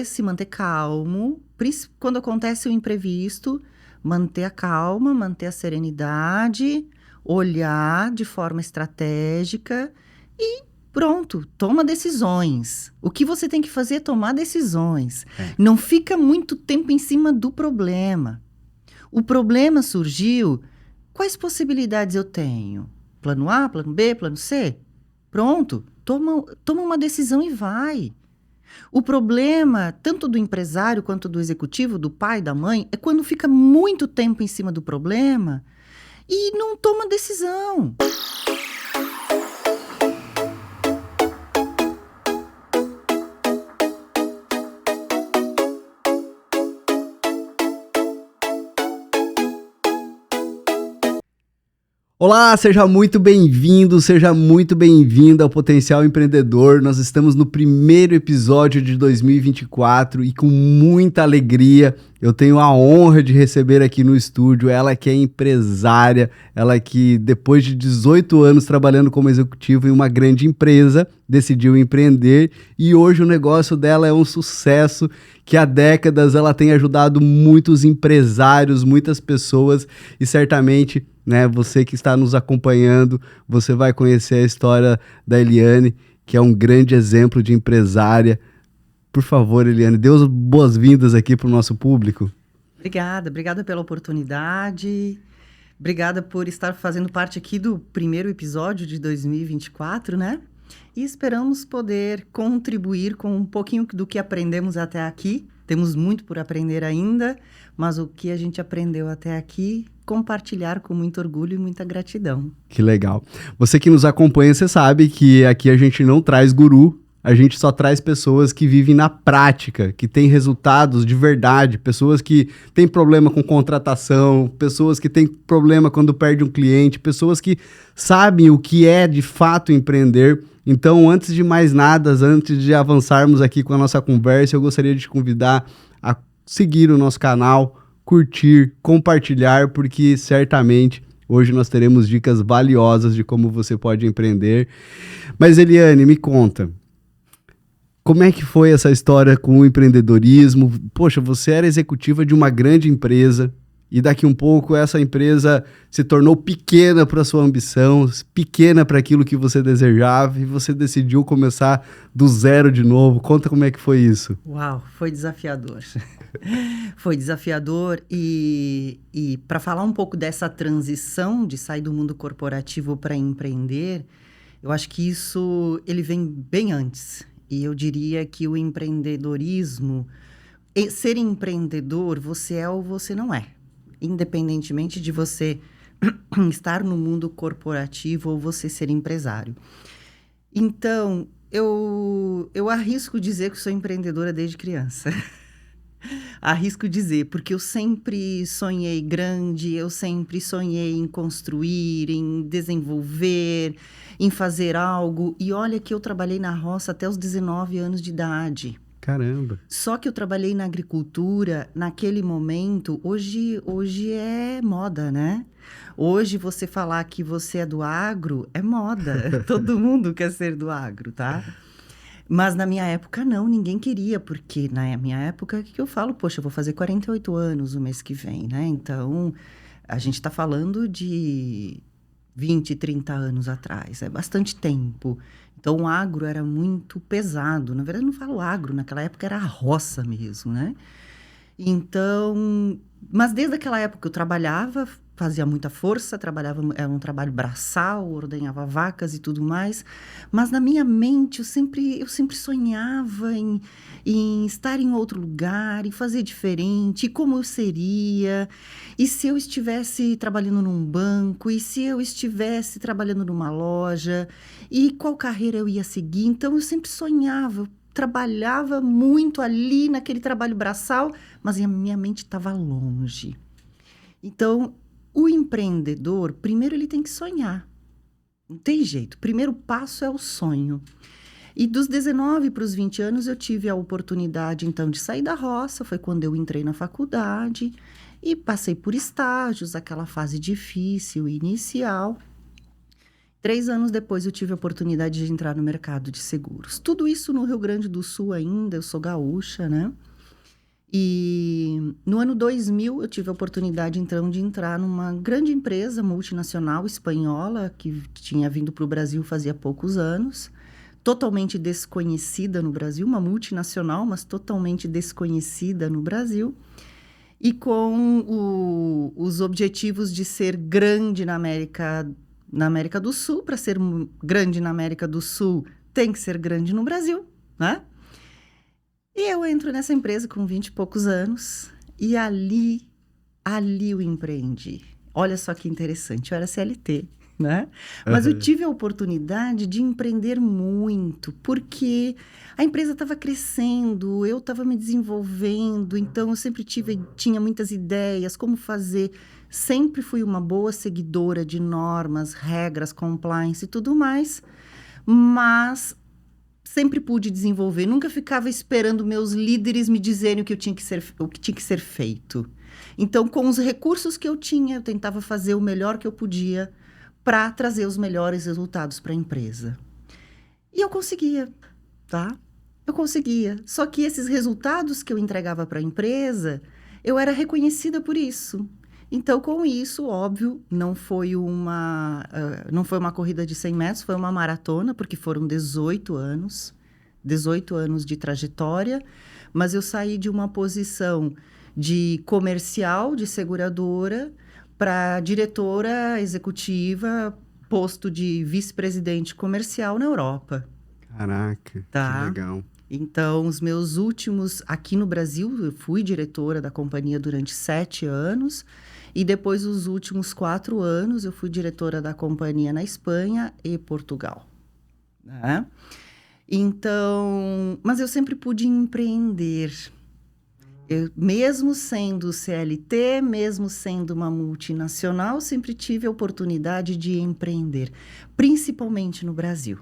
se manter calmo, quando acontece o imprevisto, manter a calma, manter a serenidade, olhar de forma estratégica e pronto, toma decisões. O que você tem que fazer é tomar decisões. Não fica muito tempo em cima do problema. O problema surgiu, quais possibilidades eu tenho? Plano A, plano B, plano C? Pronto, toma uma decisão e vai. O problema, tanto do empresário quanto do executivo, do pai, da mãe, é quando fica muito tempo em cima do problema e não toma decisão. Olá, seja muito bem-vindo, seja muito bem-vinda ao Potencial Empreendedor. Nós estamos no primeiro episódio de 2024 e com muita alegria eu tenho a honra de receber aqui no estúdio ela que é empresária, ela que depois de 18 anos trabalhando como executivo em uma grande empresa, decidiu empreender e hoje o negócio dela é um sucesso que há décadas ela tem ajudado muitos empresários, muitas pessoas e certamente, né, você que está nos acompanhando, você vai conhecer a história da Eliane, que é um grande exemplo de empresária. Por favor, Eliane, dê as boas-vindas aqui para o nosso público. Obrigada pela oportunidade. Obrigada por estar fazendo parte aqui do primeiro episódio de 2024, né? E esperamos poder contribuir com um pouquinho do que aprendemos até aqui. Temos muito por aprender ainda, mas o que a gente aprendeu até aqui, compartilhar com muito orgulho e muita gratidão. Que legal. Você que nos acompanha, você sabe que aqui a gente não traz guru, a gente só traz pessoas que vivem na prática, que têm resultados de verdade, pessoas que têm problema com contratação, pessoas que têm problema quando perde um cliente, pessoas que sabem o que é de fato empreender. Então, antes de mais nada, antes de avançarmos aqui com a nossa conversa, eu gostaria de te convidar a seguir o nosso canal, curtir, compartilhar, porque certamente hoje nós teremos dicas valiosas de como você pode empreender. Mas, Eliane, me conta, como é que foi essa história com o empreendedorismo? Poxa, você era executiva de uma grande empresa e daqui um pouco essa empresa se tornou pequena para a sua ambição, pequena para aquilo que você desejava e você decidiu começar do zero de novo. Conta como é que foi isso. Uau, foi desafiador. Foi desafiador e para falar um pouco dessa transição de sair do mundo corporativo para empreender, eu acho que ele vem bem antes. E eu diria que o empreendedorismo, ser empreendedor, você é ou você não é. Independentemente de você estar no mundo corporativo ou você ser empresário. Então, eu arrisco dizer que sou empreendedora desde criança. Arrisco dizer, porque eu sempre sonhei grande, eu sempre sonhei em construir, em desenvolver, em fazer algo. E olha que eu trabalhei na roça até os 19 anos de idade. Caramba! Só que eu trabalhei na agricultura naquele momento, hoje é moda, né? Hoje você falar que você é do agro é moda. Todo mundo quer ser do agro, tá? Mas na minha época não, ninguém queria, porque na minha época, o que eu falo? Poxa, eu vou fazer 48 anos o mês que vem, né? Então, a gente está falando de 20, 30 anos atrás, é bastante tempo. Então, o agro era muito pesado. Na verdade, eu não falo agro, naquela época era a roça mesmo, né? Então, mas desde aquela época eu trabalhava, fazia muita força, era um trabalho braçal, ordenhava vacas e tudo mais, mas na minha mente eu sempre sonhava em estar em outro lugar, e fazer diferente, e como eu seria, e se eu estivesse trabalhando num banco, e se eu estivesse trabalhando numa loja, e qual carreira eu ia seguir. Então eu sempre sonhava, trabalhava muito ali naquele trabalho braçal, mas a minha mente estava longe. Então, o empreendedor, primeiro ele tem que sonhar. Não tem jeito. O primeiro passo é o sonho. E dos 19 para os 20 anos, eu tive a oportunidade, então, de sair da roça. Foi quando eu entrei na faculdade e passei por estágios, aquela fase difícil, inicial. 3 anos depois eu tive a oportunidade de entrar no mercado de seguros. Tudo isso no Rio Grande do Sul ainda, eu sou gaúcha, né? E no ano 2000 eu tive a oportunidade, então, de entrar numa grande empresa multinacional espanhola que tinha vindo para o Brasil fazia poucos anos, totalmente desconhecida no Brasil, uma multinacional, mas totalmente desconhecida no Brasil, e com os objetivos de ser grande na América do Sul. Para ser grande na América do Sul, tem que ser grande no Brasil, né? E eu entro nessa empresa com 20 e poucos anos e ali eu empreendi. Olha só que interessante, eu era CLT, né? Mas eu tive a oportunidade de empreender muito, porque a empresa estava crescendo, eu estava me desenvolvendo, então eu sempre tinha muitas ideias, como fazer. Sempre fui uma boa seguidora de normas, regras, compliance e tudo mais, mas sempre pude desenvolver, nunca ficava esperando meus líderes me dizerem o que tinha que ser feito. Então, com os recursos que eu tinha, eu tentava fazer o melhor que eu podia para trazer os melhores resultados para a empresa. E eu conseguia, tá? Eu conseguia. Só que esses resultados que eu entregava para a empresa, eu era reconhecida por isso. Então, com isso, óbvio, não foi uma corrida de 100 metros, foi uma maratona, porque foram 18 anos de trajetória, mas eu saí de uma posição de comercial, de seguradora, para diretora executiva, posto de vice-presidente comercial na Europa. Caraca, tá? Que legal. Então, os meus últimos... Aqui no Brasil, eu fui diretora da companhia durante 7 anos, e depois, os últimos 4 anos, eu fui diretora da companhia na Espanha e Portugal, né? Então, mas eu sempre pude empreender. Mesmo sendo CLT, mesmo sendo uma multinacional, sempre tive a oportunidade de empreender, principalmente no Brasil.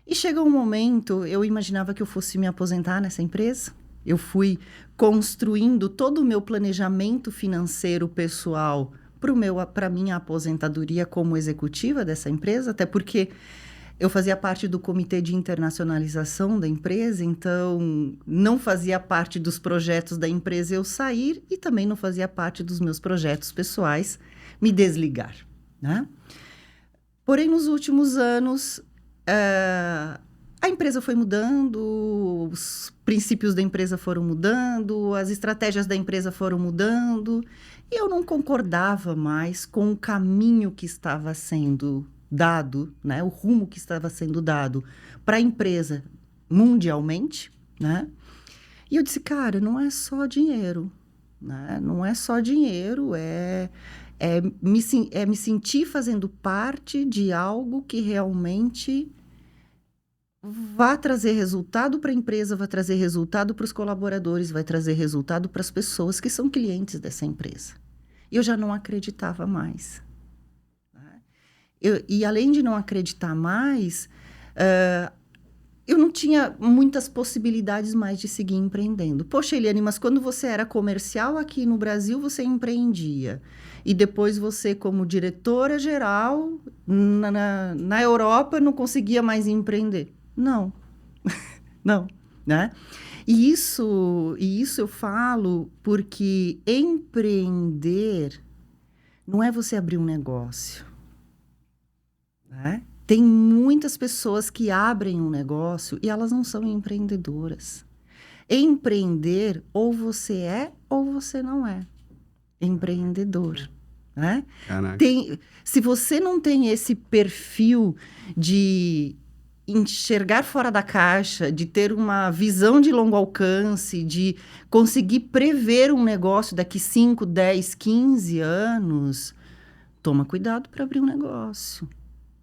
E chegou um momento, eu imaginava que eu fosse me aposentar nessa empresa. Eu fui construindo todo o meu planejamento financeiro pessoal para a minha aposentadoria como executiva dessa empresa, até porque eu fazia parte do comitê de internacionalização da empresa, então não fazia parte dos projetos da empresa eu sair e também não fazia parte dos meus projetos pessoais me desligar, né? Porém, nos últimos anos, a empresa foi mudando, os princípios da empresa foram mudando, as estratégias da empresa foram mudando, e eu não concordava mais com o caminho que estava sendo dado, né? O rumo que estava sendo dado para a empresa mundialmente, né? E eu disse, cara, não é só dinheiro, né? Não é só dinheiro, é me sentir fazendo parte de algo que realmente vai trazer resultado para a empresa, vai trazer resultado para os colaboradores, vai trazer resultado para as pessoas que são clientes dessa empresa. E eu já não acreditava mais. E além de não acreditar mais, eu não tinha muitas possibilidades mais de seguir empreendendo. Poxa, Eliane, mas quando você era comercial aqui no Brasil, você empreendia. E depois você, como diretora geral, na Europa, não conseguia mais empreender. Não. Não, né? E isso eu falo porque empreender não é você abrir um negócio. Né? Tem muitas pessoas que abrem um negócio e elas não são empreendedoras. Empreender, ou você é ou você não é empreendedor. Né? Se você não tem esse perfil de enxergar fora da caixa, de ter uma visão de longo alcance, de conseguir prever um negócio daqui 5, 10, 15 anos, toma cuidado para abrir um negócio.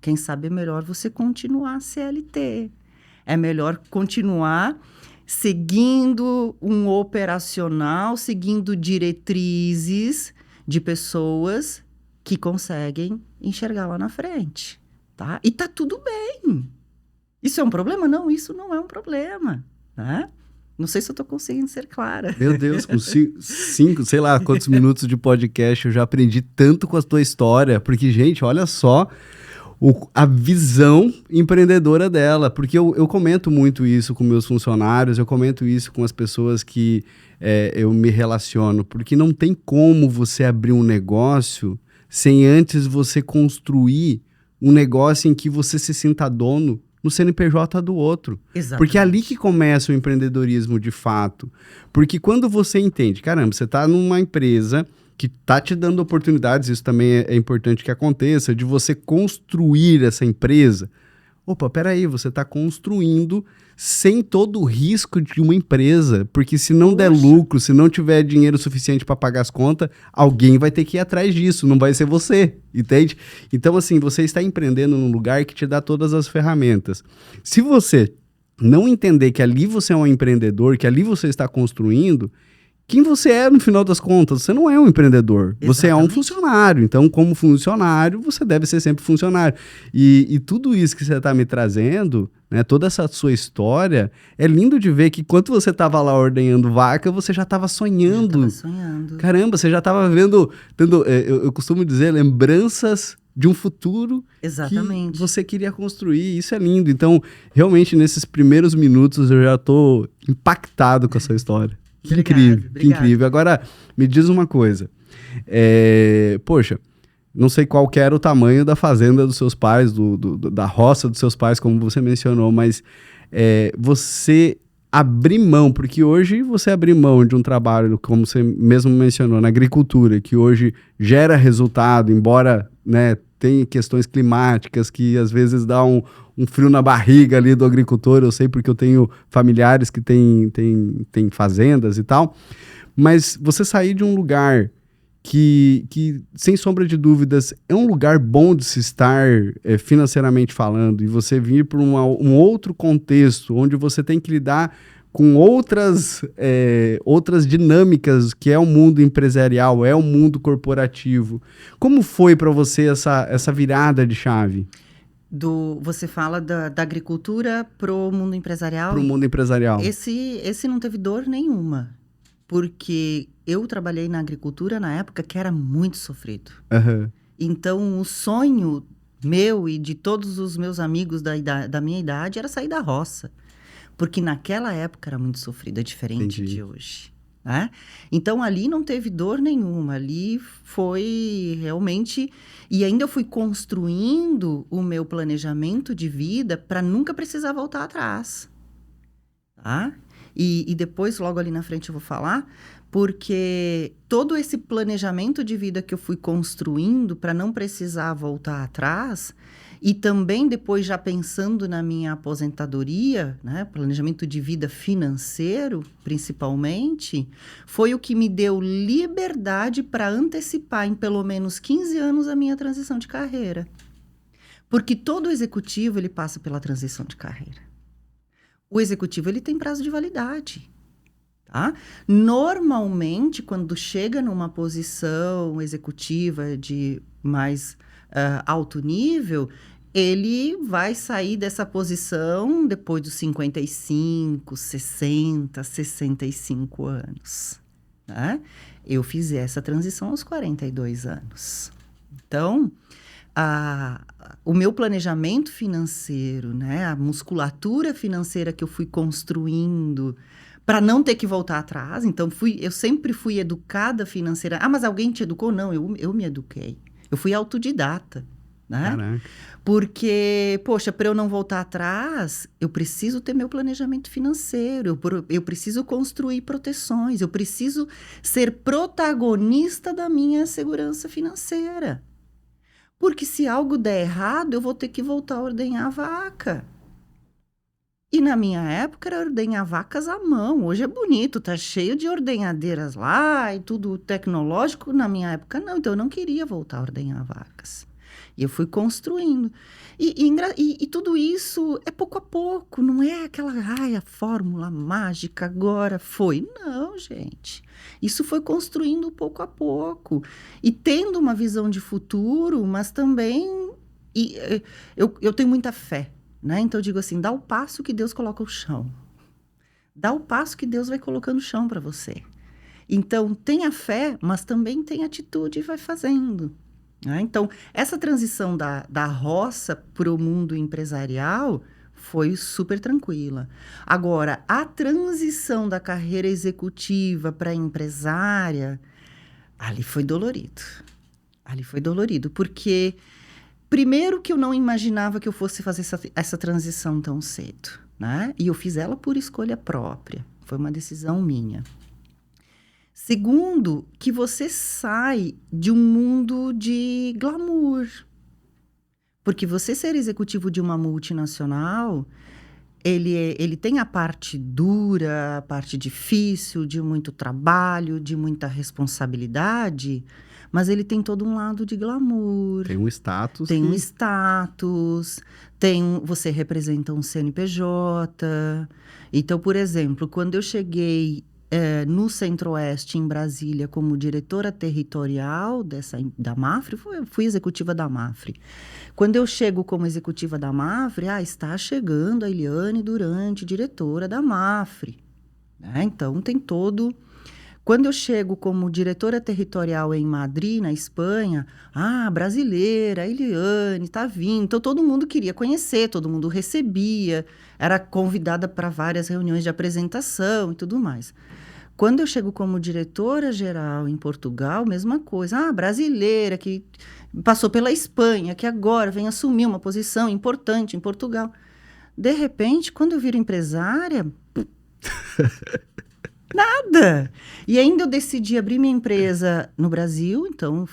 Quem sabe é melhor você continuar CLT. É melhor continuar seguindo um operacional, seguindo diretrizes de pessoas que conseguem enxergar lá na frente, tá? E tá tudo bem. Isso é um problema? Não, isso não é um problema, né? Não sei se eu tô conseguindo ser clara. Meu Deus, com 5, sei lá quantos minutos de podcast eu já aprendi tanto com a tua história, porque, gente, olha só a visão empreendedora dela, porque eu comento muito isso com meus funcionários, eu comento isso com as pessoas que eu me relaciono, porque não tem como você abrir um negócio sem antes você construir um negócio em que você se sinta dono no CNPJ do outro. Exatamente. Porque é ali que começa o empreendedorismo de fato. Porque quando você entende, caramba, você está numa empresa que está te dando oportunidades, isso também é importante que aconteça, de você construir essa empresa. Opa, peraí, você está construindo sem todo o risco de uma empresa, porque se não der lucro, se não tiver dinheiro suficiente para pagar as contas, alguém vai ter que ir atrás disso, não vai ser você, entende? Então, assim, você está empreendendo num lugar que te dá todas as ferramentas. Se você não entender que ali você é um empreendedor, que ali você está construindo, quem você é no final das contas? Você não é um empreendedor, você é um funcionário. Então, como funcionário, você deve ser sempre funcionário. E tudo isso que você está me trazendo, né, toda essa sua história, é lindo de ver que quando você estava lá ordenhando vaca, você já estava sonhando. Eu estava sonhando. Caramba, você já estava vendo, eu costumo dizer, lembranças de um futuro Exatamente. que você queria construir. Isso é lindo. Então, realmente, nesses primeiros minutos, eu já estou impactado com essa história. Que incrível, que incrível. Agora, me diz uma coisa. Poxa, não sei qual que era o tamanho da fazenda dos seus pais, da roça dos seus pais, como você mencionou, mas você abrir mão, porque hoje você abrir mão de um trabalho, como você mesmo mencionou, na agricultura, que hoje gera resultado, embora, né, tem questões climáticas que às vezes dá um frio na barriga ali do agricultor, eu sei porque eu tenho familiares que têm fazendas e tal, mas você sair de um lugar que sem sombra de dúvidas, é um lugar bom de se estar financeiramente falando, e você vir para um outro contexto, onde você tem que lidar com outras dinâmicas, que é o mundo empresarial, é o mundo corporativo. Como foi para você essa virada de chave? Você fala da agricultura pro mundo empresarial? Pro mundo empresarial. Esse não teve dor nenhuma, porque eu trabalhei na agricultura na época que era muito sofrido. Uhum. Então, o sonho meu e de todos os meus amigos da minha idade era sair da roça. Porque naquela época era muito sofrido, é diferente de hoje. Né? Então, ali não teve dor nenhuma. Ali foi realmente... E ainda eu fui construindo o meu planejamento de vida para nunca precisar voltar atrás. Tá? E depois, logo ali na frente, eu vou falar, porque todo esse planejamento de vida que eu fui construindo para não precisar voltar atrás, e também depois já pensando na minha aposentadoria, né, planejamento de vida financeiro, principalmente, foi o que me deu liberdade para antecipar em pelo menos 15 anos a minha transição de carreira. Porque todo executivo, ele passa pela transição de carreira. O executivo, ele tem prazo de validade. Tá? Normalmente, quando chega numa posição executiva de mais alto nível, ele vai sair dessa posição depois dos 55, 60, 65 anos. Né? Eu fiz essa transição aos 42 anos. Então, o meu planejamento financeiro, né, a musculatura financeira que eu fui construindo para não ter que voltar atrás. Então, eu sempre fui educada financeira. Ah, mas alguém te educou? Não, eu me eduquei. Eu fui autodidata, né? Caraca. Porque, poxa, para eu não voltar atrás, eu preciso ter meu planejamento financeiro, eu preciso construir proteções, eu preciso ser protagonista da minha segurança financeira. Porque se algo der errado, eu vou ter que voltar a ordenhar a vaca. E na minha época era ordenhar vacas à mão. Hoje é bonito, tá cheio de ordenhadeiras lá e tudo tecnológico. Na minha época não, então eu não queria voltar a ordenhar vacas. E eu fui construindo. E tudo isso é pouco a pouco, não é aquela, a fórmula mágica agora foi. Não, gente. Isso foi construindo pouco a pouco. E tendo uma visão de futuro, mas também... eu tenho muita fé. Né? Então, eu digo assim, dá o passo que Deus coloca o chão. Dá o passo que Deus vai colocando o chão para você. Então, tenha fé, mas também tenha atitude e vai fazendo. né? Então, essa transição da roça para o mundo empresarial foi super tranquila. Agora, a transição da carreira executiva para empresária, ali foi dolorido. Ali foi dolorido, porque primeiro que eu não imaginava que eu fosse fazer essa transição tão cedo, né? E eu fiz ela por escolha própria. Foi uma decisão minha. Segundo, que você sai de um mundo de glamour. Porque você ser executivo de uma multinacional, ele tem a parte dura, a parte difícil, de muito trabalho, de muita responsabilidade, mas ele tem todo um lado de glamour. Tem um status. Tem um status, você representa um CNPJ. Então, por exemplo, quando eu cheguei no Centro-Oeste, em Brasília, como diretora territorial da Mafre, fui executiva da Mafre. Quando eu chego como executiva da Mafre, está chegando a Eliane Durante, diretora da Mafre. Né? Então, tem todo... Quando eu chego como diretora territorial em Madrid, na Espanha, brasileira, a Eliane está vindo. Então, todo mundo queria conhecer, todo mundo recebia, era convidada para várias reuniões de apresentação e tudo mais. Quando eu chego como diretora-geral em Portugal, mesma coisa. Brasileira, que passou pela Espanha, que agora vem assumir uma posição importante em Portugal. De repente, quando eu viro empresária... Nada! E ainda eu decidi abrir minha empresa no Brasil, então eu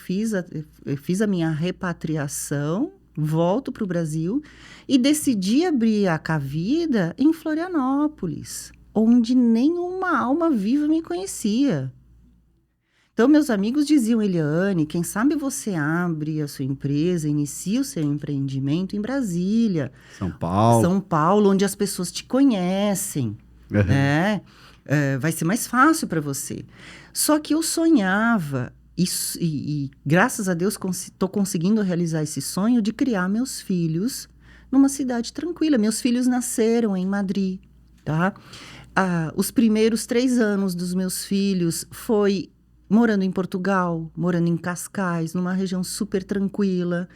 fiz a minha repatriação, volto para o Brasil e decidi abrir a Cavida em Florianópolis, onde nenhuma alma viva me conhecia. Então, meus amigos diziam, Eliane, quem sabe você abre a sua empresa, inicia o seu empreendimento em Brasília. São Paulo. São Paulo, onde as pessoas te conhecem, né? Vai ser mais fácil para você. Só que eu sonhava, e graças a Deus estou conseguindo realizar esse sonho de criar meus filhos numa cidade tranquila. Meus filhos nasceram em Madrid, tá? Os primeiros 3 anos dos meus filhos foi morando em Portugal, morando em Cascais, numa região super tranquila.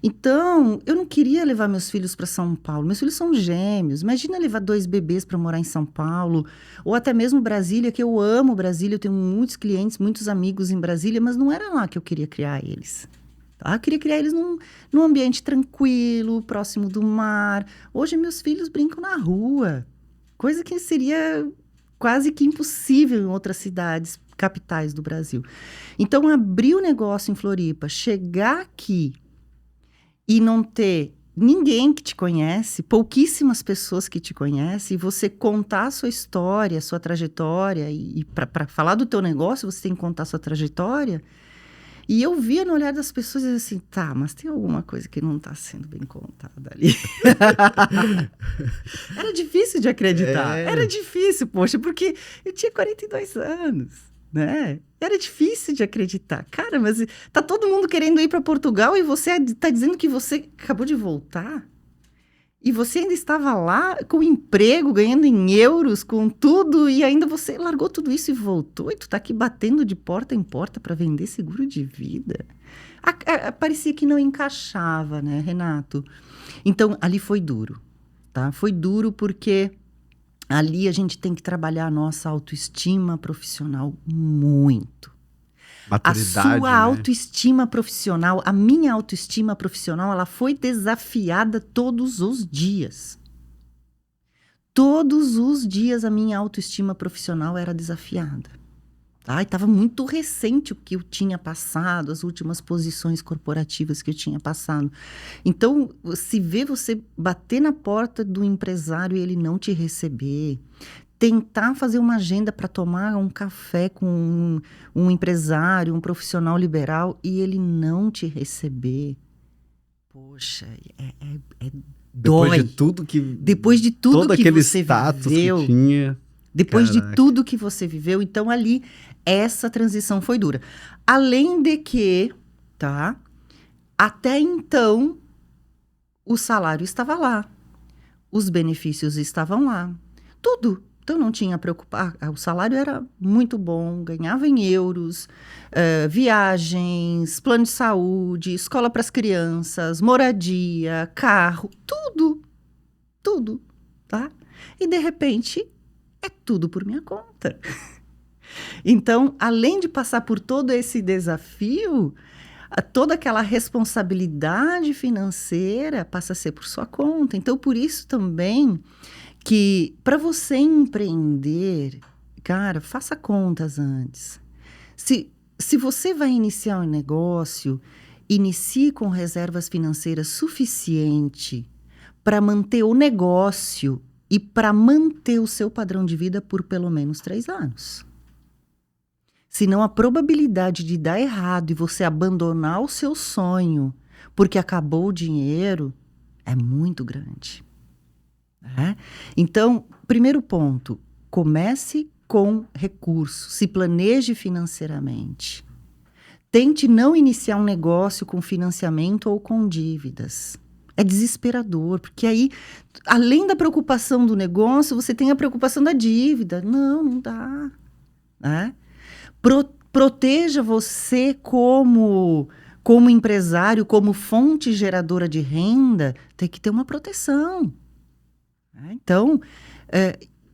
Então, eu não queria levar meus filhos para São Paulo. Meus filhos são gêmeos. Imagina levar 2 bebês para morar em São Paulo. Ou até mesmo Brasília, que eu amo Brasília. Eu tenho muitos clientes, muitos amigos em Brasília, mas não era lá que eu queria criar eles. Tá? Eu queria criar eles num ambiente tranquilo, próximo do mar. Hoje, meus filhos brincam na rua. Coisa que seria quase que impossível em outras cidades, capitais do Brasil. Então, abrir o negócio em Floripa, chegar aqui e não ter ninguém que te conhece, pouquíssimas pessoas que te conhecem, e você contar a sua história, a sua trajetória, e para falar do teu negócio, você tem que contar a sua trajetória. E eu via no olhar das pessoas e assim, mas tem alguma coisa que não está sendo bem contada ali. Era difícil de acreditar. Era difícil, poxa, porque eu tinha 42 anos. Né? Era difícil de acreditar. Cara, mas tá todo mundo querendo ir para Portugal e você tá dizendo que você acabou de voltar? E você ainda estava lá com emprego, ganhando em euros, com tudo, e ainda você largou tudo isso e voltou, e tu tá aqui batendo de porta em porta para vender seguro de vida. Parecia que não encaixava, né, Renato? Então, ali foi duro, tá? Foi duro porque... Ali a gente tem que trabalhar a nossa autoestima profissional muito. Maturidade, a sua autoestima profissional, a minha autoestima profissional, ela foi desafiada todos os dias. Todos os dias a minha autoestima profissional era desafiada. E estava muito recente o que eu tinha passado, as últimas posições corporativas que eu tinha passado. Então, se vê você bater na porta do empresário e ele não te receber, tentar fazer uma agenda para tomar um café com um empresário, um profissional liberal, e ele não te receber, poxa, dói. Depois de tudo todo que aquele você status viveu, que tinha... Depois de tudo que você viveu, então ali, essa transição foi dura. Além de que, até então, o salário estava lá, os benefícios estavam lá, Então, não tinha preocupar. O salário era muito bom, ganhava em euros, viagens, plano de saúde, escola para as crianças, moradia, carro, tudo, tá? E, de repente, é tudo por minha conta. Então, além de passar por todo esse desafio, toda aquela responsabilidade financeira passa a ser por sua conta. Então, por isso também que para você empreender, cara, faça contas antes. Se você vai iniciar um negócio, inicie com reservas financeiras suficiente para manter o negócio e para manter o seu padrão de vida por pelo menos 3 anos. Senão a probabilidade de dar errado e você abandonar o seu sonho porque acabou o dinheiro é muito grande. Então, primeiro ponto, comece com recursos, se planeje financeiramente. Tente não iniciar um negócio com financiamento ou com dívidas. É desesperador, porque aí, além da preocupação do negócio, você tem a preocupação da dívida. Não dá. Proteja você como empresário, como fonte geradora de renda, tem que ter uma proteção. Então,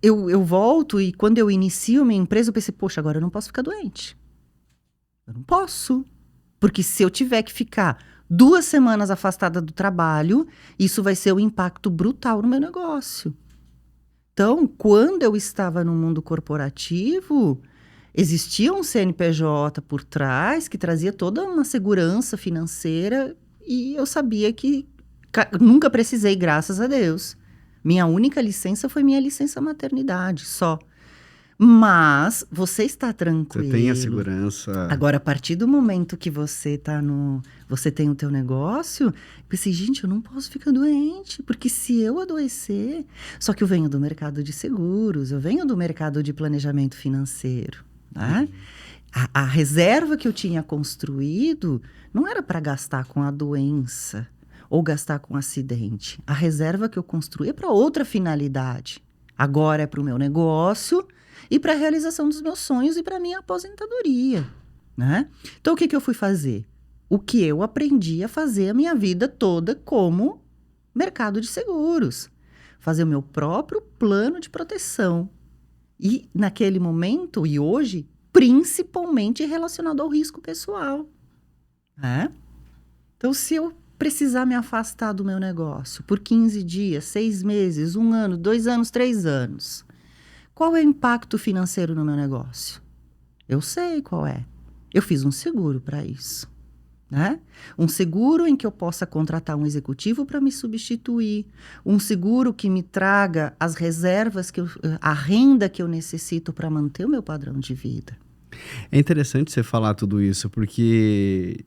eu volto e quando eu inicio minha empresa, eu pensei, poxa, agora eu não posso ficar doente. Eu não posso. Porque se eu tiver que ficar 2 semanas afastada do trabalho, isso vai ser um impacto brutal no meu negócio. Então, quando eu estava no mundo corporativo, existia um CNPJ por trás que trazia toda uma segurança financeira e eu sabia que nunca precisei, graças a Deus. Minha única licença foi minha licença maternidade, só. Mas você está tranquilo. Você tem a segurança. Agora, a partir do momento que você tem o teu negócio, eu pensei, gente, eu não posso ficar doente, porque se eu adoecer... Só que eu venho do mercado de seguros, eu venho do mercado de planejamento financeiro, né? A reserva que eu tinha construído não era para gastar com a doença ou gastar com acidente. A reserva que eu construí é para outra finalidade. Agora é para o meu negócio e para a realização dos meus sonhos e para a minha aposentadoria, né? Então, o que eu fui fazer? O que eu aprendi a fazer a minha vida toda como mercado de seguros. Fazer o meu próprio plano de proteção. E, naquele momento, e hoje, principalmente relacionado ao risco pessoal, né? Então, se eu precisar me afastar do meu negócio por 15 dias, 6 meses, 1 ano, 2 anos, 3 anos, qual é o impacto financeiro no meu negócio? Eu sei qual é. Eu fiz um seguro para isso, né? Um seguro em que eu possa contratar um executivo para me substituir, um seguro que me traga as reservas, a renda que eu necessito para manter o meu padrão de vida. É interessante você falar tudo isso, porque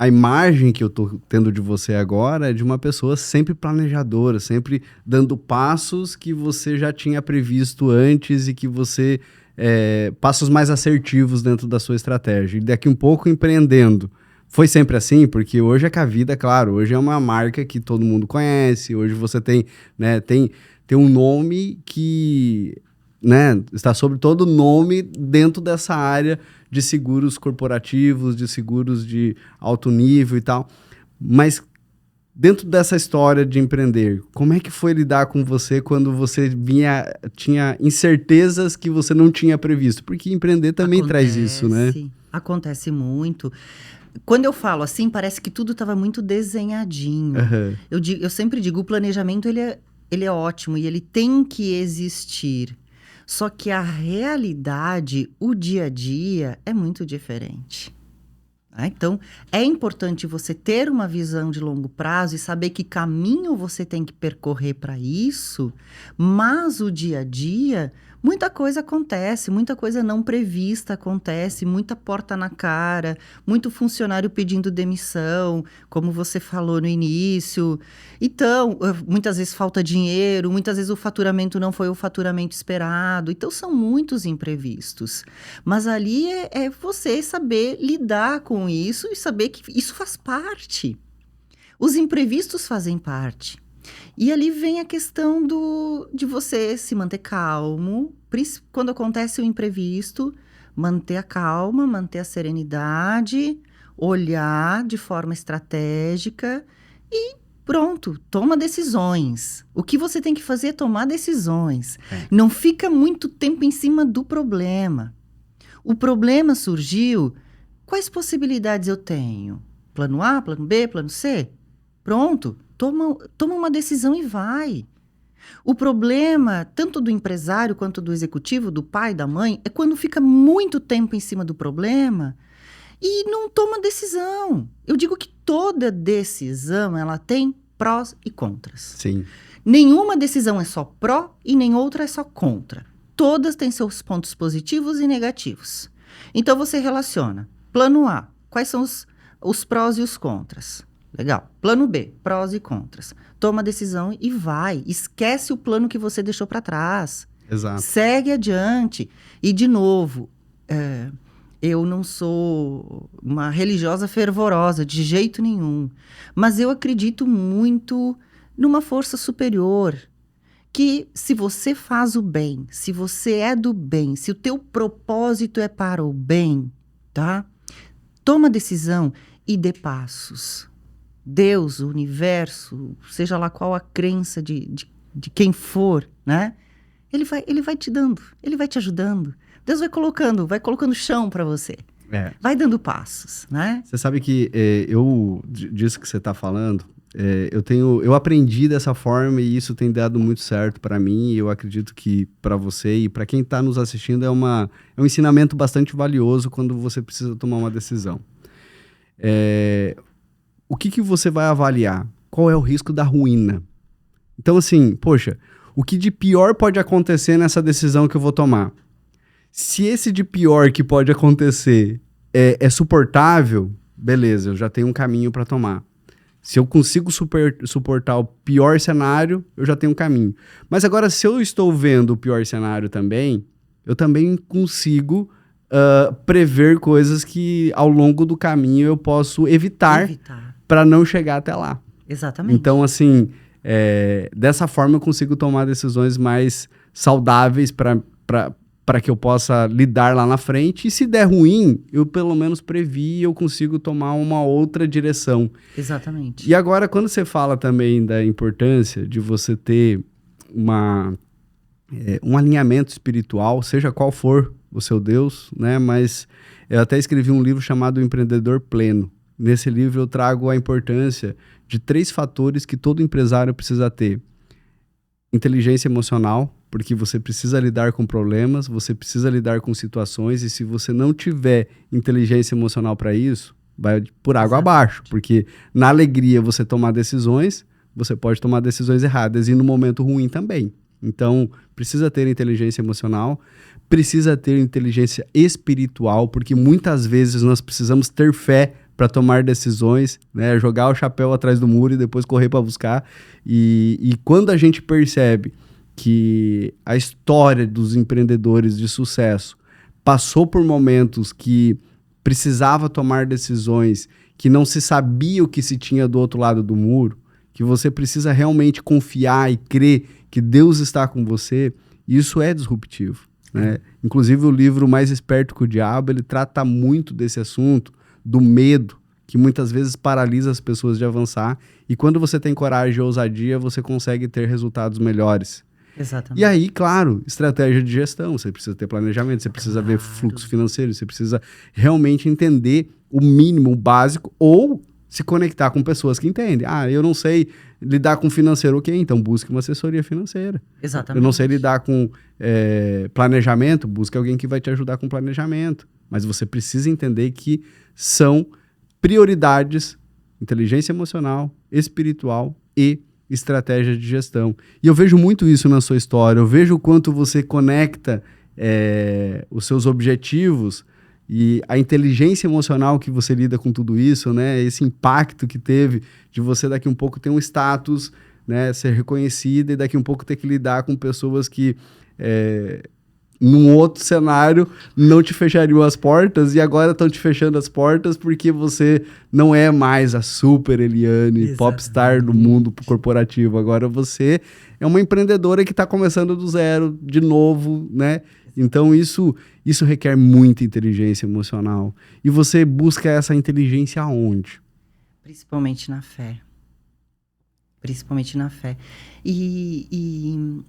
a imagem que eu tô tendo de você agora é de uma pessoa sempre planejadora, sempre dando passos que você já tinha previsto antes e que você... passos mais assertivos dentro da sua estratégia. E daqui um pouco empreendendo. Foi sempre assim? Porque hoje é que a vida, claro, hoje é uma marca que todo mundo conhece, hoje você tem, né, tem um nome que... né, está sobre todo nome dentro dessa área de seguros corporativos, de seguros de alto nível e tal. Mas dentro dessa história de empreender, como é que foi lidar com você quando você tinha incertezas que você não tinha previsto? Porque empreender também traz isso, né? Acontece muito. Quando eu falo assim, parece que tudo estava muito desenhadinho. Uhum. Eu sempre digo, o planejamento ele é ótimo e ele tem que existir. Só que a realidade, o dia a dia, é muito diferente. Então, é importante você ter uma visão de longo prazo e saber que caminho você tem que percorrer para isso, mas o dia a dia, muita coisa acontece, muita coisa não prevista acontece, muita porta na cara, muito funcionário pedindo demissão, como você falou no início. Então, muitas vezes falta dinheiro, muitas vezes o faturamento não foi o faturamento esperado. Então, são muitos imprevistos. Mas ali é você saber lidar com isso e saber que isso faz parte. Os imprevistos fazem parte. E ali vem a questão de você se manter calmo, quando acontece o imprevisto, manter a calma, manter a serenidade, olhar de forma estratégica e pronto, toma decisões. O que você tem que fazer é tomar decisões. Não fica muito tempo em cima do problema. O problema surgiu, quais possibilidades eu tenho? Plano A, plano B, plano C? Pronto, toma uma decisão e vai. O problema, tanto do empresário quanto do executivo, do pai, da mãe, é quando fica muito tempo em cima do problema e não toma decisão. Eu digo que toda decisão, ela tem prós e contras. Sim. Nenhuma decisão é só pró e nem outra é só contra. Todas têm seus pontos positivos e negativos. Então, você relaciona. Plano A, quais são os prós e os contras? Legal. Plano B, prós e contras. Toma a decisão e vai. Esquece o plano que você deixou para trás. Exato. Segue adiante. E, de novo, eu não sou uma religiosa fervorosa, de jeito nenhum. Mas eu acredito muito numa força superior. Que se você faz o bem, se você é do bem, se o teu propósito é para o bem, tá? Toma decisão e dê passos. Deus, o universo, seja lá qual a crença de quem for, né? Ele vai te dando, ele vai te ajudando. Deus vai colocando chão para você. Vai dando passos, né? Você sabe que disso que você está falando, eu aprendi dessa forma e isso tem dado muito certo para mim. E eu acredito que para você e para quem está nos assistindo é um ensinamento bastante valioso quando você precisa tomar uma decisão. O que você vai avaliar? Qual é o risco da ruína? Então, assim, poxa, o que de pior pode acontecer nessa decisão que eu vou tomar? Se esse de pior que pode acontecer é suportável, beleza, eu já tenho um caminho para tomar. Se eu consigo suportar o pior cenário, eu já tenho um caminho. Mas agora, se eu estou vendo o pior cenário também, eu também consigo prever coisas que ao longo do caminho eu posso evitar. Para não chegar até lá. Exatamente. Então, assim, dessa forma eu consigo tomar decisões mais saudáveis para que eu possa lidar lá na frente. E se der ruim, eu pelo menos previ e eu consigo tomar uma outra direção. Exatamente. E agora, quando você fala também da importância de você ter um alinhamento espiritual, seja qual for o seu Deus, né? Mas eu até escrevi um livro chamado O Empreendedor Pleno. Nesse livro eu trago a importância de 3 fatores que todo empresário precisa ter. Inteligência emocional, porque você precisa lidar com problemas, você precisa lidar com situações, e se você não tiver inteligência emocional para isso, vai por água abaixo, porque na alegria você tomar decisões, você pode tomar decisões erradas, e no momento ruim também. Então, precisa ter inteligência emocional, precisa ter inteligência espiritual, porque muitas vezes nós precisamos ter fé para tomar decisões, né? Jogar o chapéu atrás do muro e depois correr para buscar. E quando a gente percebe que a história dos empreendedores de sucesso passou por momentos que precisava tomar decisões, que não se sabia o que se tinha do outro lado do muro, que você precisa realmente confiar e crer que Deus está com você, isso é disruptivo, né? Inclusive o livro Mais Esperto que o Diabo, ele trata muito desse assunto, do medo, que muitas vezes paralisa as pessoas de avançar. E quando você tem coragem e ousadia, você consegue ter resultados melhores. Exatamente. E aí, claro, estratégia de gestão. Você precisa ter planejamento, você precisa ver fluxo financeiro, você precisa realmente entender o mínimo, o básico, ou se conectar com pessoas que entendem. Eu não sei lidar com financeiro, ok, então busque uma assessoria financeira. Exatamente. Eu não sei lidar com planejamento, busque alguém que vai te ajudar com planejamento. Mas você precisa entender que são prioridades: inteligência emocional, espiritual e estratégia de gestão. E eu vejo muito isso na sua história, eu vejo o quanto você conecta os seus objetivos e a inteligência emocional que você lida com tudo isso, né? Esse impacto que teve de você daqui um pouco ter um status, né? Ser reconhecida, e daqui um pouco ter que lidar com pessoas que num outro cenário, não te fechariam as portas e agora estão te fechando as portas porque você não é mais a super Eliane, popstar do mundo corporativo. Agora você é uma empreendedora que está começando do zero, de novo, né? Então isso requer muita inteligência emocional. E você busca essa inteligência aonde? Principalmente na fé. Principalmente na fé. E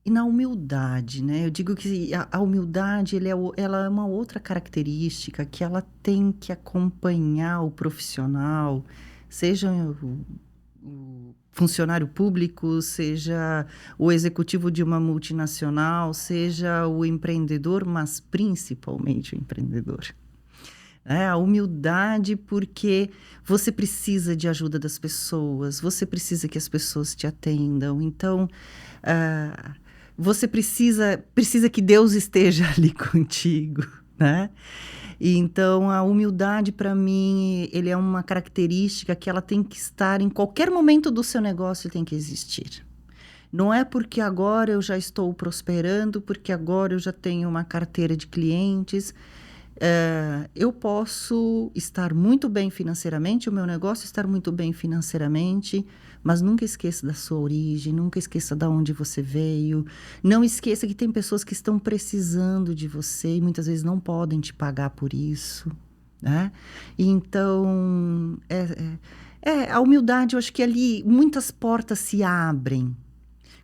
na humildade, né? Eu digo que a humildade ela é uma outra característica que ela tem que acompanhar o profissional, seja o funcionário público, seja o executivo de uma multinacional, seja o empreendedor, mas principalmente o empreendedor. A humildade, porque você precisa de ajuda das pessoas, você precisa que as pessoas te atendam. Então, você precisa que Deus esteja ali contigo, né? E então, a humildade, para mim, ele é uma característica que ela tem que estar em qualquer momento do seu negócio, tem que existir. Não é porque agora eu já estou prosperando, porque agora eu já tenho uma carteira de clientes. Eu posso estar muito bem financeiramente, o meu negócio estar muito bem financeiramente, mas nunca esqueça da sua origem, nunca esqueça de onde você veio, não esqueça que tem pessoas que estão precisando de você e muitas vezes não podem te pagar por isso, né? Então, a humildade, eu acho que ali muitas portas se abrem.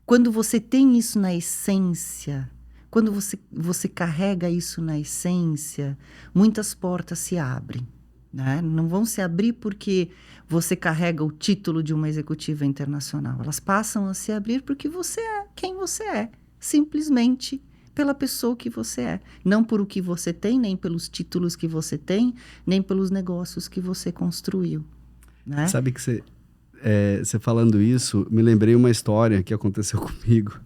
Quando você tem isso na essência, quando você carrega isso na essência, muitas portas se abrem, né? Não vão se abrir porque você carrega o título de uma executiva internacional. Elas passam a se abrir porque você é quem você é, simplesmente pela pessoa que você é. Não por o que você tem, nem pelos títulos que você tem, nem pelos negócios que você construiu, né? Sabe que você falando isso, me lembrei uma história que aconteceu comigo.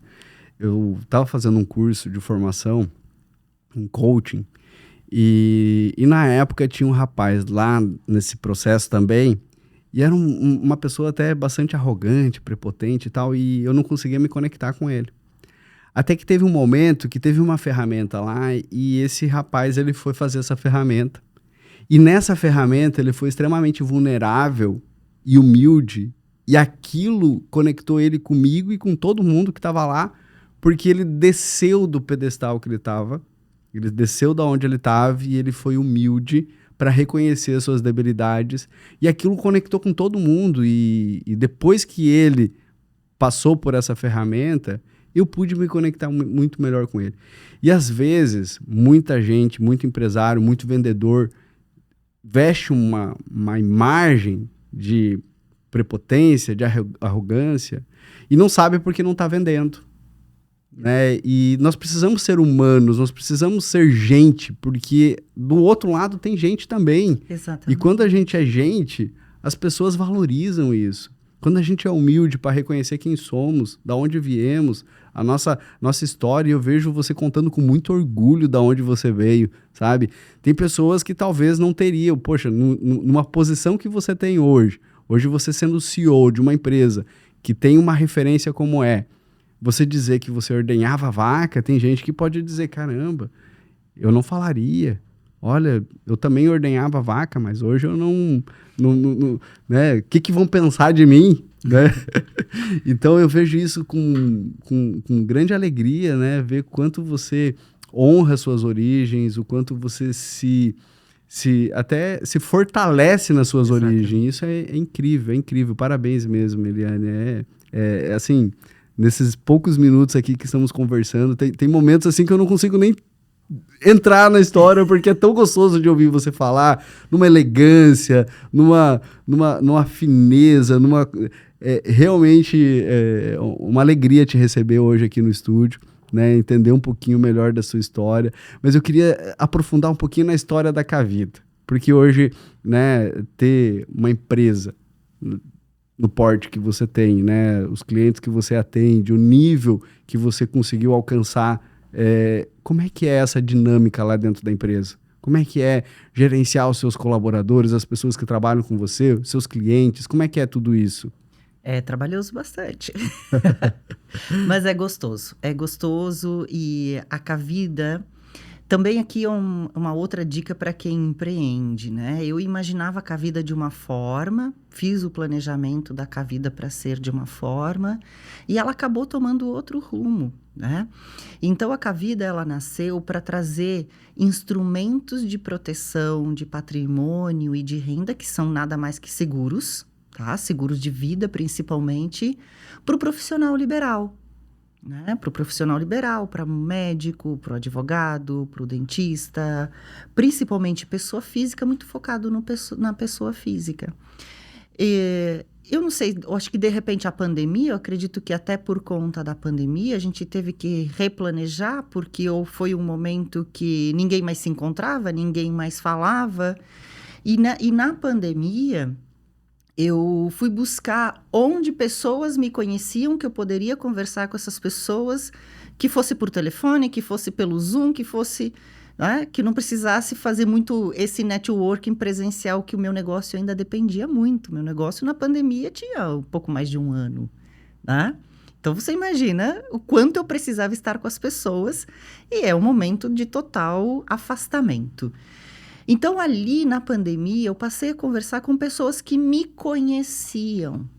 Eu estava fazendo um curso de formação em coaching e na época tinha um rapaz lá nesse processo também e era uma pessoa até bastante arrogante, prepotente e tal, e eu não conseguia me conectar com ele. Até que teve um momento que teve uma ferramenta lá e esse rapaz ele foi fazer essa ferramenta. E nessa ferramenta ele foi extremamente vulnerável e humilde e aquilo conectou ele comigo e com todo mundo que estava lá, porque ele desceu do pedestal que ele estava, ele desceu da onde ele estava e ele foi humilde para reconhecer as suas debilidades. E aquilo conectou com todo mundo. E depois que ele passou por essa ferramenta, eu pude me conectar muito melhor com ele. E às vezes, muita gente, muito empresário, muito vendedor, veste uma imagem de prepotência, de arrogância, e não sabe porque não está vendendo. Né? E nós precisamos ser humanos, nós precisamos ser gente, porque do outro lado tem gente também. Exatamente. E quando a gente é gente, as pessoas valorizam isso. Quando a gente é humilde para reconhecer quem somos, da onde viemos, a nossa história, eu vejo você contando com muito orgulho da onde você veio, sabe? Tem pessoas que talvez não teriam, poxa, numa posição que você tem hoje você sendo o CEO de uma empresa que tem uma referência como você dizer que você ordenhava vaca, tem gente que pode dizer, caramba, eu não falaria. Olha, eu também ordenhava vaca, mas hoje eu não né? O que vão pensar de mim? Né? Então eu vejo isso com grande alegria, né? Ver quanto você honra suas origens, o quanto você até se fortalece nas suas origens. Isso é incrível. Parabéns mesmo, Eliane. Assim, nesses poucos minutos aqui que estamos conversando, tem momentos assim que eu não consigo nem entrar na história, porque é tão gostoso de ouvir você falar, numa elegância, numa fineza, realmente uma alegria te receber hoje aqui no estúdio, né, entender um pouquinho melhor da sua história, mas eu queria aprofundar um pouquinho na história da Cavita, porque hoje, né, ter uma empresa no porte que você tem, né, os clientes que você atende, o nível que você conseguiu alcançar, como é que é essa dinâmica lá dentro da empresa? Como é que é gerenciar os seus colaboradores, as pessoas que trabalham com você, os seus clientes? Como é que é tudo isso? É trabalhoso bastante. Mas é gostoso. É gostoso e a Cavida... Também aqui é uma outra dica para quem empreende, né? Eu imaginava a Cavida de uma forma, fiz o planejamento da Cavida para ser de uma forma, e ela acabou tomando outro rumo, né? Então a Cavida ela nasceu para trazer instrumentos de proteção de patrimônio e de renda que são nada mais que seguros, tá? Seguros de vida principalmente, para o profissional liberal. Né? Para o profissional liberal, para o médico, para o advogado, para o dentista, principalmente pessoa física, muito focado na pessoa física. Eu não sei, eu acho que de repente a pandemia, eu acredito que até por conta da pandemia, a gente teve que replanejar, porque ou foi um momento que ninguém mais se encontrava, ninguém mais falava, e na pandemia... Eu fui buscar onde pessoas me conheciam, que eu poderia conversar com essas pessoas, que fosse por telefone, que fosse pelo Zoom, que fosse, né, que não precisasse fazer muito esse networking presencial, que o meu negócio ainda dependia muito. Meu negócio na pandemia tinha um pouco mais de um ano, né? Então, você imagina o quanto eu precisava estar com as pessoas, e é um momento de total afastamento. Então, ali na pandemia, eu passei a conversar com pessoas que me conheciam.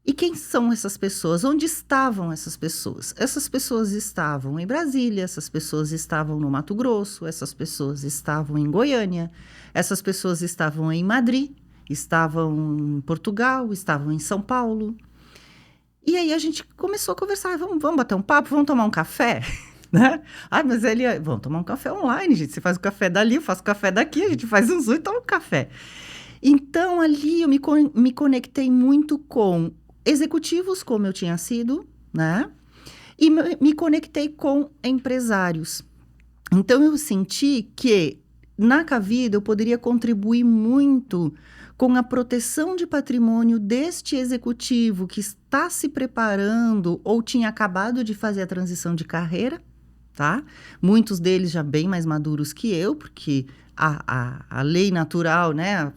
E quem são essas pessoas? Onde estavam essas pessoas? Essas pessoas estavam em Brasília, essas pessoas estavam no Mato Grosso, essas pessoas estavam em Goiânia, essas pessoas estavam em Madrid, estavam em Portugal, estavam em São Paulo. E aí a gente começou a conversar, vamos bater um papo, vamos tomar um café? Né? Mas vamos tomar um café online, gente. Você faz o café dali, eu faço o café daqui, a gente faz um Zoom e toma um café. Então, ali eu me conectei muito com executivos, como eu tinha sido, né? E me conectei com empresários. Então, eu senti que na Cavida eu poderia contribuir muito com a proteção de patrimônio deste executivo que está se preparando ou tinha acabado de fazer a transição de carreira, tá? Muitos deles já bem mais maduros que eu, porque a lei natural, né?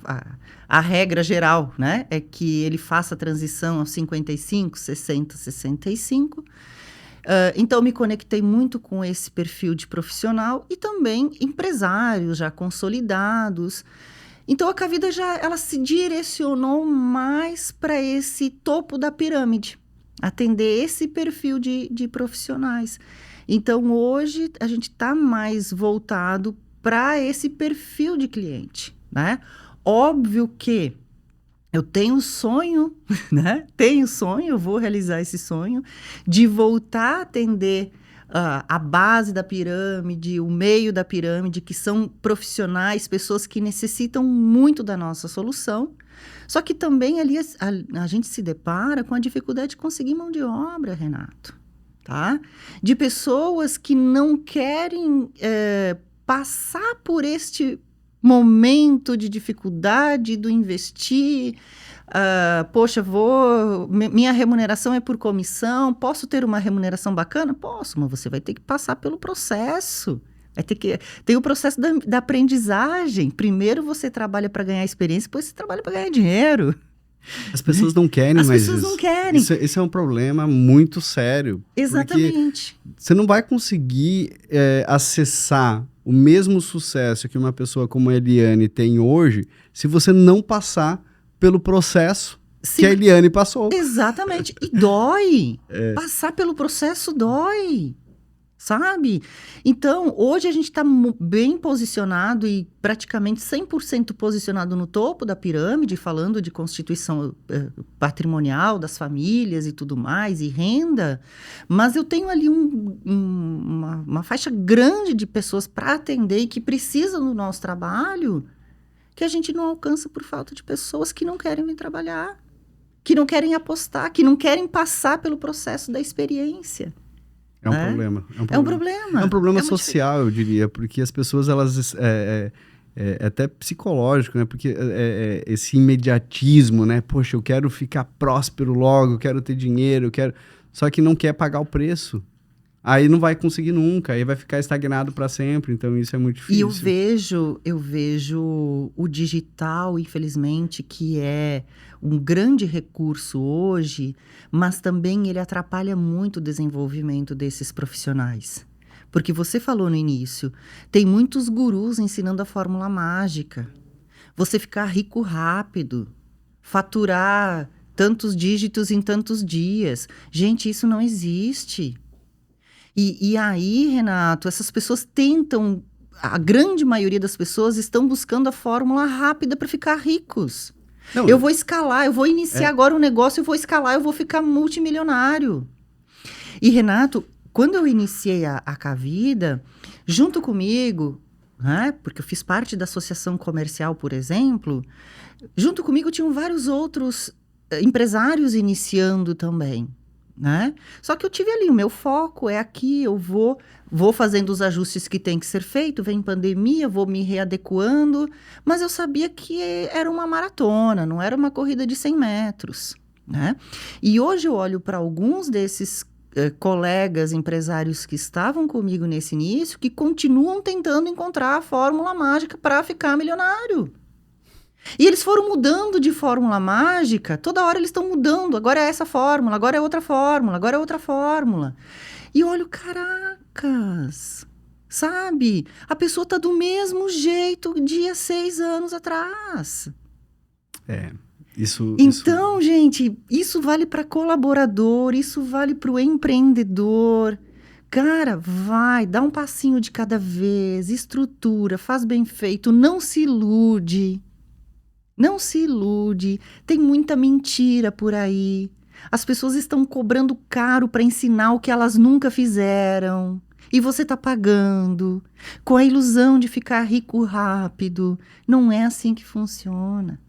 A regra geral, né? É que ele faça a transição aos 55, 60, 65. Então, me conectei muito com esse perfil de profissional e também empresários já consolidados. Então, a Cavida ela se direcionou mais para esse topo da pirâmide, atender esse perfil de profissionais. Então, hoje, a gente está mais voltado para esse perfil de cliente, né? Óbvio que eu tenho um sonho, né? Tenho sonho, eu vou realizar esse sonho de voltar a atender a base da pirâmide, o meio da pirâmide, que são profissionais, pessoas que necessitam muito da nossa solução. Só que também ali a gente se depara com a dificuldade de conseguir mão de obra, Renato, tá? De pessoas que não querem passar por este momento de dificuldade do investir. Poxa, minha remuneração é por comissão, posso ter uma remuneração bacana? Posso, mas você vai ter que passar pelo processo. Tem o processo da aprendizagem. Primeiro você trabalha para ganhar experiência, depois você trabalha para ganhar dinheiro. As pessoas não querem mais isso. As pessoas não querem. Esse é um problema muito sério. Exatamente. Você não vai conseguir acessar o mesmo sucesso que uma pessoa como a Eliane tem hoje se você não passar pelo processo que a Eliane passou. Exatamente. E dói. Passar pelo processo dói. Sabe? Então, hoje a gente está bem posicionado e praticamente 100% posicionado no topo da pirâmide, falando de constituição patrimonial das famílias e tudo mais, e renda, mas eu tenho ali uma faixa grande de pessoas para atender e que precisam do nosso trabalho, que a gente não alcança por falta de pessoas que não querem vir trabalhar, que não querem apostar, que não querem passar pelo processo da experiência. É um problema. É um problema. É um problema social, eu diria, porque as pessoas, elas... É até psicológico, né? Porque esse imediatismo, né? Poxa, eu quero ficar próspero logo, eu quero ter dinheiro, eu quero... Só que não quer pagar o preço. Aí não vai conseguir nunca, aí vai ficar estagnado para sempre, então isso é muito difícil. E eu vejo o digital, infelizmente, que é um grande recurso hoje, mas também ele atrapalha muito o desenvolvimento desses profissionais. Porque você falou no início, tem muitos gurus ensinando a fórmula mágica. Você ficar rico rápido, faturar tantos dígitos em tantos dias. Gente, isso não existe. E aí, Renato, essas pessoas tentam, a grande maioria das pessoas estão buscando a fórmula rápida para ficar ricos. Não, Eu vou escalar, eu vou iniciar agora um negócio, eu vou escalar, eu vou ficar multimilionário. E, Renato, quando eu iniciei a Cavida, junto comigo, né, porque eu fiz parte da associação comercial, por exemplo, junto comigo tinham vários outros empresários iniciando também. Né? Só que eu tive ali, o meu foco é aqui, eu vou fazendo os ajustes que tem que ser feito, vem pandemia, vou me readequando, mas eu sabia que era uma maratona, não era uma corrida de 100 metros, né? E hoje eu olho para alguns desses colegas empresários que estavam comigo nesse início, que continuam tentando encontrar a fórmula mágica para ficar milionário. E eles foram mudando de fórmula mágica, toda hora eles estão mudando. Agora é essa fórmula, agora é outra fórmula, agora é outra fórmula. E olha, caracas, sabe? A pessoa tá do mesmo jeito de há 6 anos atrás. Então, gente, isso vale para colaborador, isso vale para o empreendedor. Cara, vai, dá um passinho de cada vez, estrutura, faz bem feito, não se ilude. Não se ilude, tem muita mentira por aí. As pessoas estão cobrando caro para ensinar o que elas nunca fizeram. E você está pagando, com a ilusão de ficar rico rápido. Não é assim que funciona.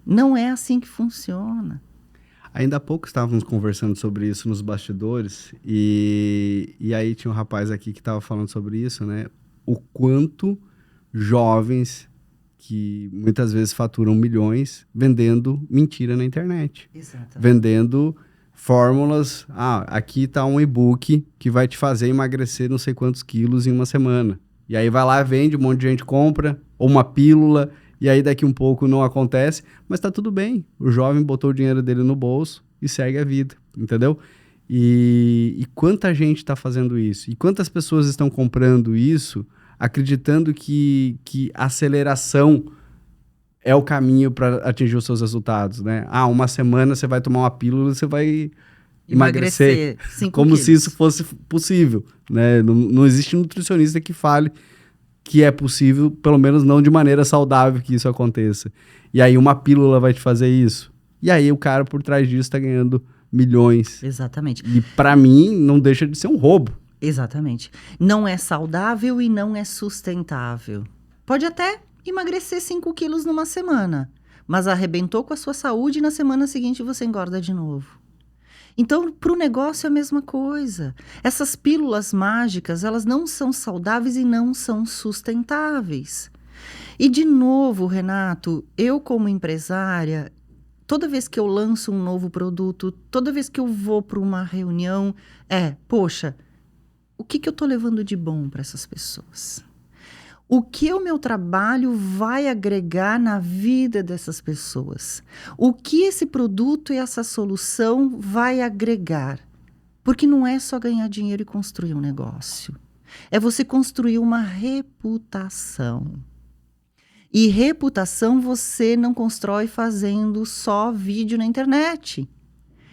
Não é assim que funciona. Ainda há pouco estávamos conversando sobre isso nos bastidores, e aí tinha um rapaz aqui que estava falando sobre isso, né? O quanto jovens que muitas vezes faturam milhões vendendo mentira na internet. Exatamente. Vendendo fórmulas. Aqui está um e-book que vai te fazer emagrecer não sei quantos quilos em uma semana. E aí vai lá, vende, um monte de gente compra, ou uma pílula, e aí daqui um pouco não acontece, mas tá tudo bem. O jovem botou o dinheiro dele no bolso e segue a vida, entendeu? E quanta gente está fazendo isso? E quantas pessoas estão comprando isso acreditando que aceleração é o caminho para atingir os seus resultados, né? Uma semana você vai tomar uma pílula e você vai emagrecer 5 como quilos. se isso fosse possível, né? Não existe nutricionista que fale que é possível, pelo menos não de maneira saudável que isso aconteça. E aí uma pílula vai te fazer isso. E aí o cara por trás disso está ganhando milhões. Exatamente. E para mim não deixa de ser um roubo. Exatamente. Não é saudável e não é sustentável. Pode até emagrecer 5 quilos numa semana, mas arrebentou com a sua saúde e na semana seguinte você engorda de novo. Então, para o negócio é a mesma coisa. Essas pílulas mágicas, elas não são saudáveis e não são sustentáveis. E, de novo, Renato, eu como empresária, toda vez que eu lanço um novo produto, toda vez que eu vou para uma reunião, poxa, o que eu estou levando de bom para essas pessoas? O que o meu trabalho vai agregar na vida dessas pessoas? O que esse produto e essa solução vai agregar? Porque não é só ganhar dinheiro e construir um negócio. É você construir uma reputação. E reputação você não constrói fazendo só vídeo na internet.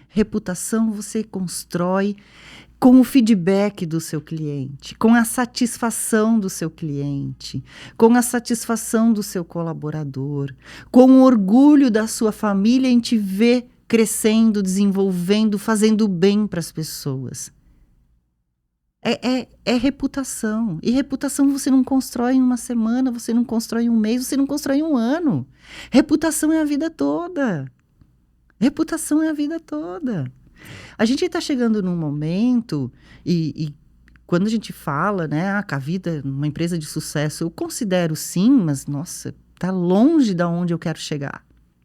Reputação você constrói com o feedback do seu cliente, com a satisfação do seu cliente, com a satisfação do seu colaborador, com o orgulho da sua família em te ver crescendo, desenvolvendo, fazendo bem para as pessoas. É reputação. E reputação você não constrói em uma semana, você não constrói em um mês, você não constrói em um ano. Reputação é a vida toda. Reputação é a vida toda. A gente está chegando num momento, e quando a gente fala, né, a Cavida, uma empresa de sucesso, eu considero sim, mas, nossa, está longe de onde eu quero chegar.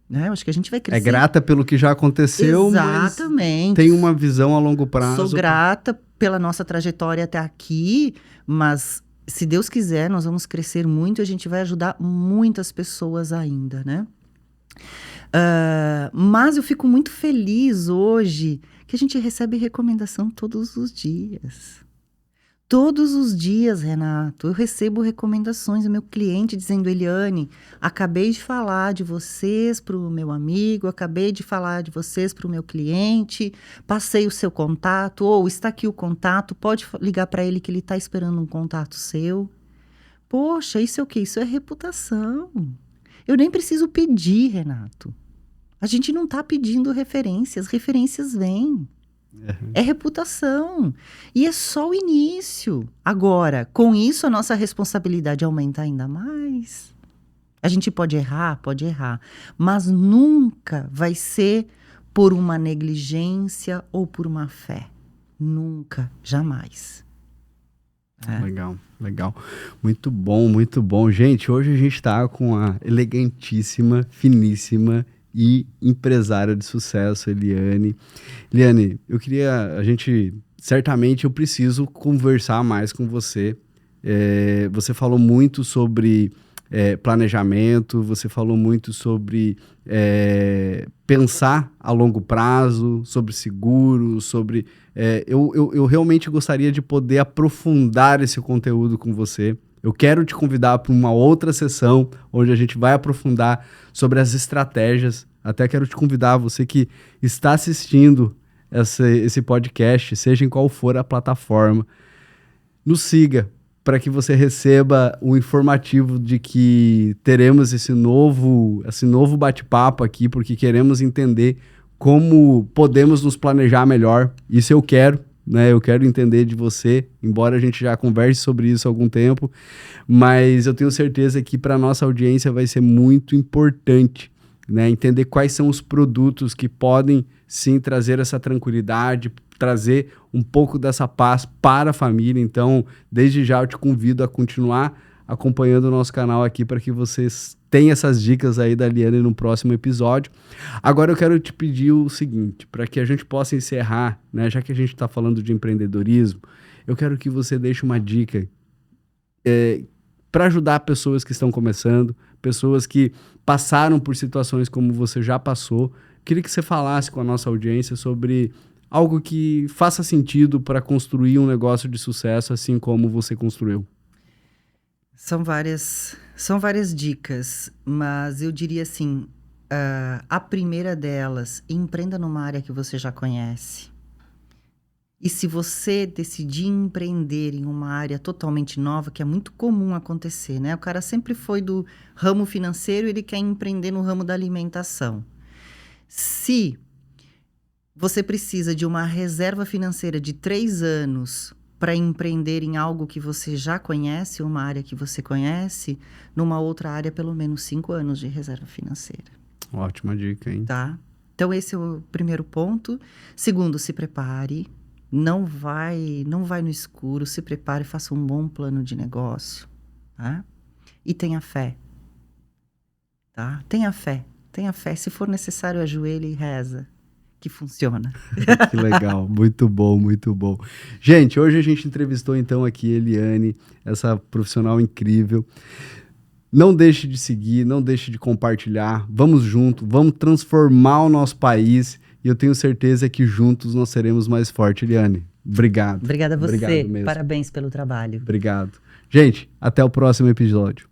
né? Eu acho que a gente vai crescer. É grata pelo que já aconteceu, Exatamente. Mas tem uma visão a longo prazo. Sou grata pela nossa trajetória até aqui, mas se Deus quiser, nós vamos crescer muito e a gente vai ajudar muitas pessoas ainda, né? Mas eu fico muito feliz hoje que a gente recebe recomendação todos os dias. Todos os dias, Renato, eu recebo recomendações do meu cliente dizendo: Eliane, acabei de falar de vocês para o meu amigo, acabei de falar de vocês para o meu cliente, passei o seu contato, ou está aqui o contato, pode ligar para ele que ele está esperando um contato seu. Poxa, isso é o quê? Isso é reputação. Eu nem preciso pedir, Renato. A gente não está pedindo referências vêm. É reputação. E é só o início. Agora, com isso, a nossa responsabilidade aumenta ainda mais. A gente pode errar, mas nunca vai ser por uma negligência ou por uma fé. Nunca, jamais. Legal. Muito bom. Gente, hoje a gente está com a elegantíssima, finíssima e empresária de sucesso, Eliane. Eliane, certamente eu preciso conversar mais com você. Você falou muito sobre planejamento, você falou muito sobre pensar a longo prazo, sobre seguro, sobre... eu realmente gostaria de poder aprofundar esse conteúdo com você. Eu quero te convidar para uma outra sessão, onde a gente vai aprofundar sobre as estratégias. Até quero te convidar, você que está assistindo esse podcast, seja em qual for a plataforma, nos siga, para que você receba o informativo de que teremos esse novo bate-papo aqui, porque queremos entender como podemos nos planejar melhor. Isso eu quero. Né, eu quero entender de você, embora a gente já converse sobre isso há algum tempo, mas eu tenho certeza que para a nossa audiência vai ser muito importante, né, entender quais são os produtos que podem sim trazer essa tranquilidade, trazer um pouco dessa paz para a família. Então, desde já eu te convido a continuar acompanhando o nosso canal aqui para que vocês tenham essas dicas aí da Eliane no próximo episódio. Agora eu quero te pedir o seguinte, para que a gente possa encerrar, né, já que a gente está falando de empreendedorismo, eu quero que você deixe uma dica para ajudar pessoas que estão começando, pessoas que passaram por situações como você já passou. Queria que você falasse com a nossa audiência sobre algo que faça sentido para construir um negócio de sucesso assim como você construiu. São várias dicas, mas eu diria assim, a primeira delas, empreenda numa área que você já conhece. E se você decidir empreender em uma área totalmente nova, que é muito comum acontecer, né? O cara sempre foi do ramo financeiro e ele quer empreender no ramo da alimentação. Se você precisa de uma reserva financeira de 3 anos para empreender em algo que você já conhece, uma área que você conhece, numa outra área, pelo menos 5 anos de reserva financeira. Ótima dica, hein? Tá? Então, esse é o primeiro ponto. Segundo, se prepare. Não vai no escuro, se prepare, faça um bom plano de negócio. Tá? E tenha fé. Tá? Tenha fé. Se for necessário, ajoelhe e reza. Que funciona. Que legal, muito bom. Gente, hoje a gente entrevistou então aqui a Eliane, essa profissional incrível. Não deixe de seguir, não deixe de compartilhar. Vamos junto, vamos transformar o nosso país e eu tenho certeza que juntos nós seremos mais fortes. Eliane, obrigado. Obrigada a você. Obrigado mesmo. Parabéns pelo trabalho. Obrigado. Gente, até o próximo episódio.